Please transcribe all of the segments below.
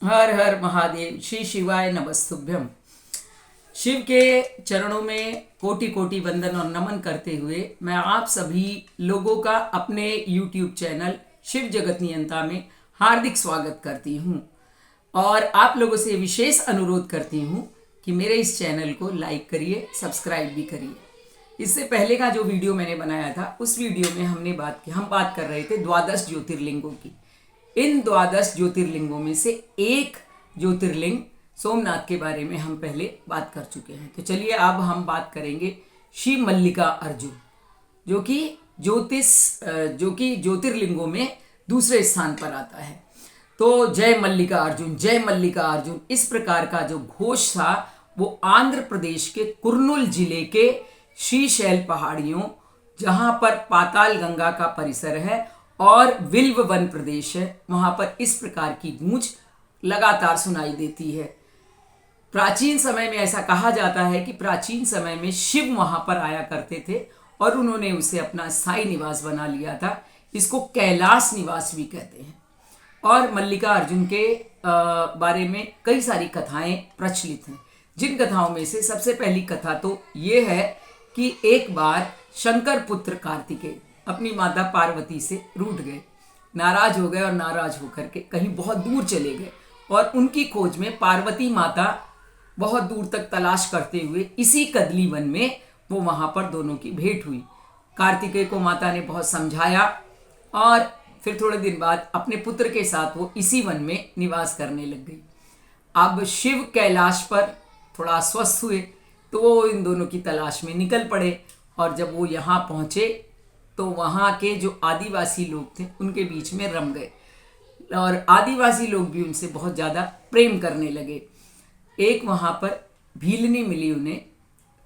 हर हर महादेव। श्री शिवाय नमस्तुभ्यम। शिव के चरणों में कोटि कोटि वंदन और नमन करते हुए मैं आप सभी लोगों का अपने YouTube चैनल शिव जगत नियंता में हार्दिक स्वागत करती हूँ और आप लोगों से विशेष अनुरोध करती हूँ कि मेरे इस चैनल को लाइक करिए, सब्सक्राइब भी करिए। इससे पहले का जो वीडियो मैंने बनाया था उस वीडियो में हम बात कर रहे थे द्वादश ज्योतिर्लिंगों की। इन द्वादश ज्योतिर्लिंगों में से एक ज्योतिर्लिंग सोमनाथ के बारे में हम पहले बात कर चुके हैं। तो चलिए अब हम बात करेंगे शिव मल्लिका अर्जुन, जो कि ज्योतिर्लिंगों में दूसरे स्थान पर आता है। तो जय मल्लिका अर्जुन, जय मल्लिका अर्जुन, इस प्रकार का जो घोष था वो आंध्र प्रदेश के कुर्नूल जिले के श्रीशैल पहाड़ियों, जहां पर पाताल गंगा का परिसर है और विल्व वन प्रदेश है, वहां पर इस प्रकार की गूंज लगातार सुनाई देती है। प्राचीन समय में ऐसा कहा जाता है कि प्राचीन समय में शिव वहां पर आया करते थे और उन्होंने उसे अपना स्थायी निवास बना लिया था। इसको कैलाश निवास भी कहते हैं। और मल्लिका अर्जुन के बारे में कई सारी कथाएं प्रचलित हैं, जिन कथाओं में से सबसे पहली कथा तो ये है कि एक बार शंकर पुत्र कार्तिकेय अपनी माता पार्वती से रूठ गए, नाराज हो गए और नाराज होकर के कहीं बहुत दूर चले गए और उनकी खोज में पार्वती माता बहुत दूर तक तलाश करते हुए इसी कदली वन में वो वहां पर दोनों की भेंट हुई। कार्तिकेय को माता ने बहुत समझाया और फिर थोड़े दिन बाद अपने पुत्र के साथ वो इसी वन में निवास करने लग गई। अब शिव कैलाश पर थोड़ा अस्वस्थ हुए तो वो इन दोनों की तलाश में निकल पड़े और जब वो यहाँ पहुँचे तो वहाँ के जो आदिवासी लोग थे उनके बीच में रम गए और आदिवासी लोग भी उनसे बहुत ज़्यादा प्रेम करने लगे। एक वहाँ पर भीलनी मिली उन्हें,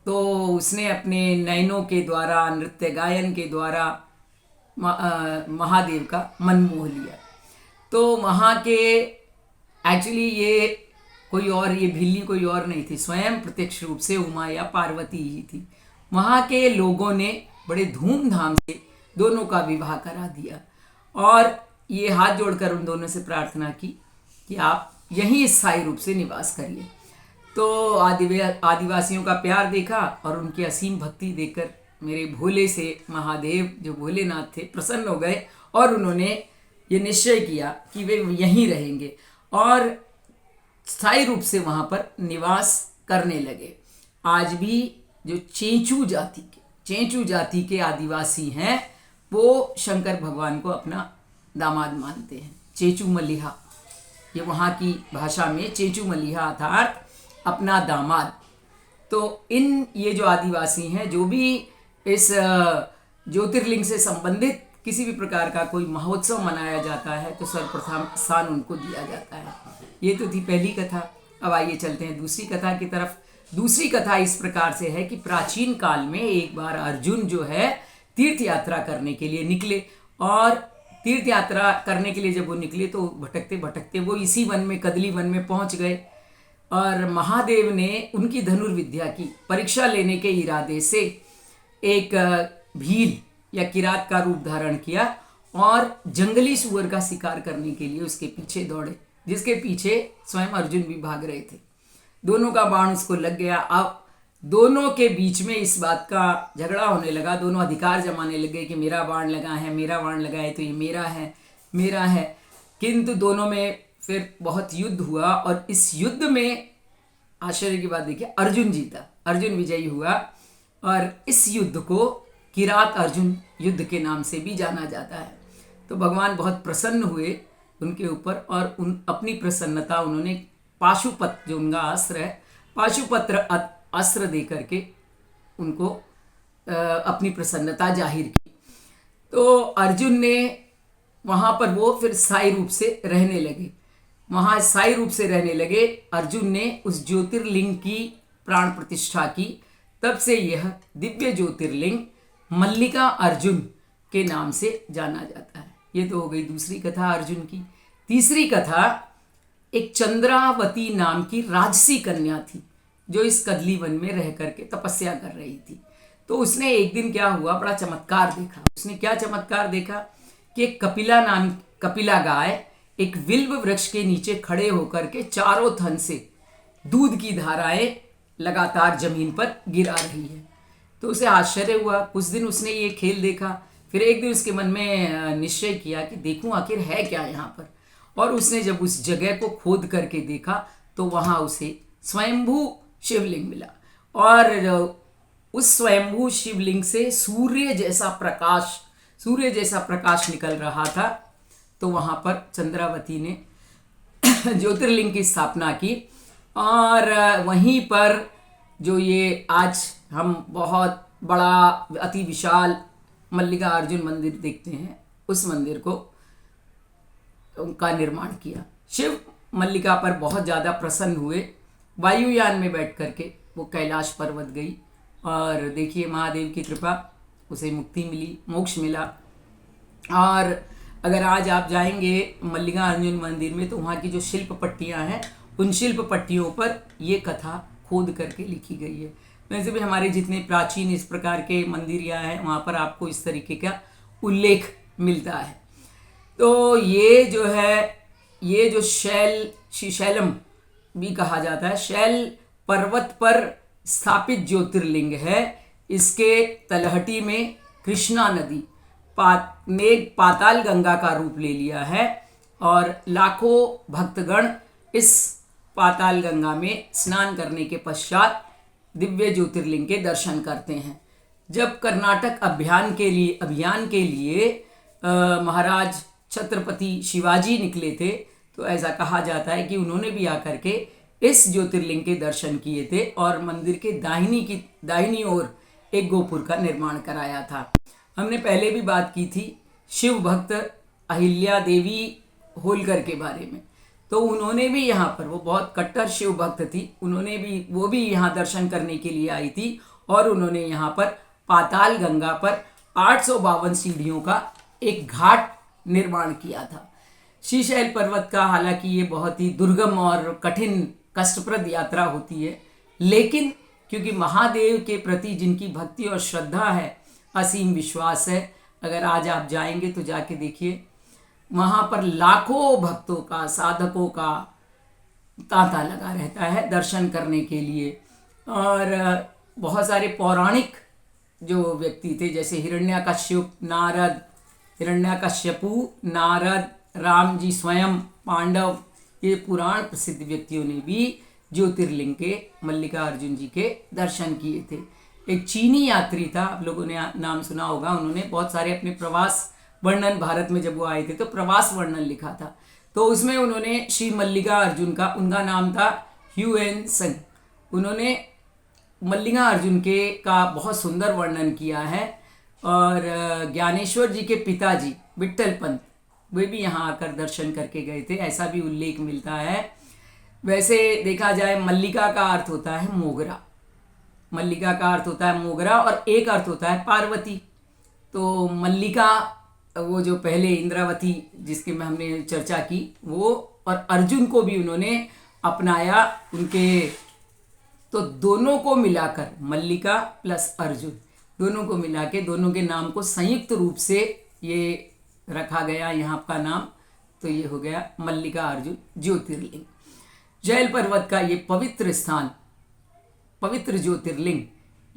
तो उसने अपने नयनों के द्वारा, नृत्य गायन के द्वारा महादेव का मन मोह लिया। तो वहाँ के एक्चुअली ये भीलनी कोई और नहीं थी, स्वयं प्रत्यक्ष रूप से उमा या पार्वती ही थी। वहाँ के लोगों ने बड़े धूमधाम से दोनों का विवाह करा दिया और ये हाथ जोड़कर उन दोनों से प्रार्थना की कि आप यहीं स्थायी रूप से निवास करिए। तो आदिवासियों का प्यार देखा और उनकी असीम भक्ति देखकर मेरे भोले से महादेव, जो भोलेनाथ थे, प्रसन्न हो गए और उन्होंने ये निश्चय किया कि वे यहीं रहेंगे और स्थायी रूप से वहाँ पर निवास करने लगे। आज भी जो चेंचू जाति के आदिवासी हैं वो शंकर भगवान को अपना दामाद मानते हैं। चेंचू मल्लिहा, ये वहाँ की भाषा में चेंचू मल्लिहा अर्थात अपना दामाद। तो ये जो आदिवासी हैं, जो भी इस ज्योतिर्लिंग से संबंधित किसी भी प्रकार का कोई महोत्सव मनाया जाता है तो सर्वप्रथम स्थान उनको दिया जाता है। ये तो थी पहली कथा। अब आइए चलते हैं दूसरी कथा की तरफ। दूसरी कथा इस प्रकार से है कि प्राचीन काल में एक बार अर्जुन जो है तीर्थ यात्रा करने के लिए निकले और तीर्थ यात्रा करने के लिए जब वो निकले तो भटकते भटकते वो इसी वन में, कदली वन में पहुंच गए और महादेव ने उनकी धनुर्विद्या की परीक्षा लेने के इरादे से एक भील या किरात का रूप धारण किया और जंगली सुअर का शिकार करने के लिए उसके पीछे दौड़े, जिसके पीछे स्वयं अर्जुन भी भाग रहे थे। दोनों का बाण उसको लग गया। अब दोनों के बीच में इस बात का झगड़ा होने लगा, दोनों अधिकार जमाने लगे कि मेरा बाण लगा है, मेरा बाण लगा है, तो ये मेरा है। किंतु दोनों में फिर बहुत युद्ध हुआ और इस युद्ध में आश्चर्य की बात देखिए, अर्जुन जीता, अर्जुन विजयी हुआ और इस युद्ध को किरात अर्जुन युद्ध के नाम से भी जाना जाता है। तो भगवान बहुत प्रसन्न हुए उनके ऊपर और अपनी प्रसन्नता उन्होंने पाशुपत्र, जो उनका अस्त्र है, पाशुपत्र अस्त्र दे करके उनको अपनी प्रसन्नता जाहिर की। तो अर्जुन ने वहाँ पर वो फिर स्थायी रूप से रहने लगे। वहाँ स्थायी रूप से रहने लगे। अर्जुन ने उस ज्योतिर्लिंग की प्राण प्रतिष्ठा की। तब से यह दिव्य ज्योतिर्लिंग मल्लिका अर्जुन के नाम से जाना जाता है। ये तो हो गई दूसरी कथा अर्जुन की। तीसरी कथा, एक चंद्रावती नाम की राजसी कन्या थी जो इस कदली वन में रह करके तपस्या कर रही थी। तो उसने एक दिन क्या हुआ, बड़ा चमत्कार देखा। उसने क्या चमत्कार देखा कि कपिला गाय एक विल्व वृक्ष के नीचे खड़े होकर के चारों थन से दूध की धाराएं लगातार जमीन पर गिरा रही है। तो उसे आश्चर्य हुआ। कुछ दिन उसने ये खेल देखा, फिर एक दिन उसके मन में निश्चय किया कि देखूं आखिर है क्या यहाँ पर। और उसने जब उस जगह को खोद करके देखा तो वहाँ उसे स्वयंभू शिवलिंग मिला, और उस स्वयंभू शिवलिंग से सूर्य जैसा प्रकाश निकल रहा था। तो वहाँ पर चंद्रावती ने ज्योतिर्लिंग की स्थापना की, और वहीं पर जो ये आज हम बहुत बड़ा अति विशाल मल्लिका अर्जुन मंदिर देखते हैं, उस मंदिर को उनका निर्माण किया। शिव मल्लिका पर बहुत ज़्यादा प्रसन्न हुए। वायुयान में बैठ करके वो कैलाश पर्वत गई, और देखिए महादेव की कृपा, उसे मुक्ति मिली, मोक्ष मिला। और अगर आज आप जाएंगे मल्लिका अर्जुन मंदिर में तो वहाँ की जो शिल्प पट्टियाँ हैं, उन शिल्प पट्टियों पर ये कथा खोद करके लिखी गई है। वैसे भी हमारे जितने प्राचीन इस प्रकार के मंदिर यहाँ हैं, वहाँ पर आपको इस तरीके का उल्लेख मिलता है। तो ये जो है, ये जो श्रीशैलम भी कहा जाता है, शैल पर्वत पर स्थापित ज्योतिर्लिंग है। इसके तलहटी में कृष्णा नदी ने पाताल गंगा का रूप ले लिया है, और लाखों भक्तगण इस पाताल गंगा में स्नान करने के पश्चात दिव्य ज्योतिर्लिंग के दर्शन करते हैं। जब कर्नाटक अभियान के लिए महाराज छत्रपति शिवाजी निकले थे, तो ऐसा कहा जाता है कि उन्होंने भी आकर के इस ज्योतिर्लिंग के दर्शन किए थे, और मंदिर के दाहिनी ओर एक गोपुर का निर्माण कराया था। हमने पहले भी बात की थी शिव भक्त अहिल्या देवी होलकर के बारे में। तो उन्होंने भी यहाँ पर, वो बहुत कट्टर शिव भक्त थी, वो भी यहाँ दर्शन करने के लिए आई थी, और उन्होंने यहाँ पर पाताल गंगा पर 852 सीढ़ियों का एक घाट निर्माण किया था। श्रीशैल पर्वत का हालांकि ये बहुत ही दुर्गम और कठिन कष्टप्रद यात्रा होती है, लेकिन क्योंकि महादेव के प्रति जिनकी भक्ति और श्रद्धा है, असीम विश्वास है, अगर आज आप जाएंगे तो जाके देखिए, वहाँ पर लाखों भक्तों का, साधकों का तांता लगा रहता है दर्शन करने के लिए। और बहुत सारे पौराणिक जो व्यक्ति थे, जैसे हिरण्यकश्यपु, नारद, राम जी स्वयं, पांडव, ये पुराण प्रसिद्ध व्यक्तियों ने भी ज्योतिर्लिंग के, मल्लिका अर्जुन जी के दर्शन किए थे। एक चीनी यात्री था, आप लोगों ने नाम सुना होगा, उन्होंने बहुत सारे अपने प्रवास वर्णन, भारत में जब वो आए थे तो प्रवास वर्णन लिखा था। तो उसमें उन्होंने श्री मल्लिका अर्जुन का, उनका नाम था ह्यूएन संग, उन्होंने मल्लिका अर्जुन का बहुत सुंदर वर्णन किया है। और ज्ञानेश्वर जी के पिताजी विट्ठल पंत, वे भी यहाँ आकर दर्शन करके गए थे, ऐसा भी उल्लेख मिलता है। वैसे देखा जाए, मल्लिका का अर्थ होता है मोगरा, मल्लिका का अर्थ होता है मोगरा, और एक अर्थ होता है पार्वती। तो मल्लिका, वो जो पहले इंद्रावती जिसके में हमने चर्चा की, वो, और अर्जुन को भी उन्होंने अपनाया उनके। तो दोनों को मिलाकर, मल्लिका प्लस अर्जुन, दोनों को मिला के, दोनों के नाम को संयुक्त रूप से ये रखा गया यहाँ का नाम। तो ये हो गया मल्लिका अर्जुन ज्योतिर्लिंग। जैल पर्वत का ये पवित्र स्थान, पवित्र ज्योतिर्लिंग,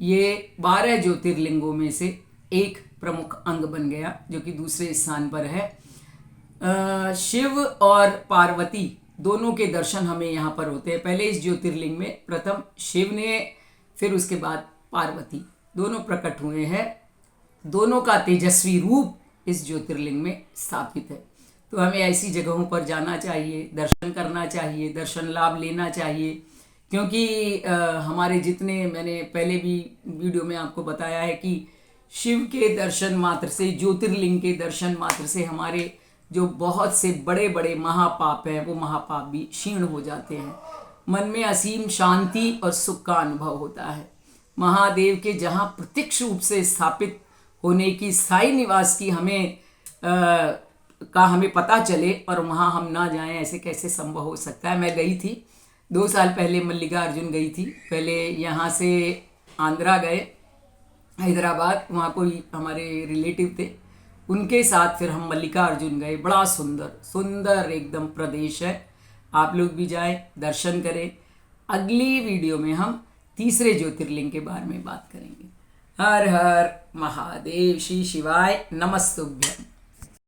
ये 12 ज्योतिर्लिंगों में से एक प्रमुख अंग बन गया, जो कि दूसरे स्थान पर है। शिव और पार्वती दोनों के दर्शन हमें यहाँ पर होते हैं। पहले इस ज्योतिर्लिंग में प्रथम शिव ने, फिर उसके बाद पार्वती, दोनों प्रकट हुए हैं। दोनों का तेजस्वी रूप इस ज्योतिर्लिंग में स्थापित है। तो हमें ऐसी जगहों पर जाना चाहिए, दर्शन करना चाहिए, दर्शन लाभ लेना चाहिए, क्योंकि हमारे जितने, मैंने पहले भी वीडियो में आपको बताया है कि शिव के दर्शन मात्र से, ज्योतिर्लिंग के दर्शन मात्र से हमारे जो बहुत से बड़े बड़े महापाप हैं, वो महापाप भी क्षीण हो जाते हैं। मन में असीम शांति और सुख का अनुभव होता है। महादेव के जहाँ प्रत्यक्ष रूप से स्थापित होने की, स्थायी निवास की हमें पता चले, और वहाँ हम ना जाएं, ऐसे कैसे संभव हो सकता है। मैं गई थी 2 साल पहले, मल्लिका अर्जुन गई थी। पहले यहाँ से आंध्रा गए, हैदराबाद, वहाँ कोई हमारे रिलेटिव थे, उनके साथ फिर हम मल्लिकार्जुन गए। बड़ा सुंदर सुंदर एकदम प्रदेश है, आप लोग भी जाएं, दर्शन करें। अगली वीडियो में हम तीसरे ज्योतिर्लिंग के बारे में बात करेंगे। हर हर महादेव, श्री शिवाय नमस्तुभ्यम।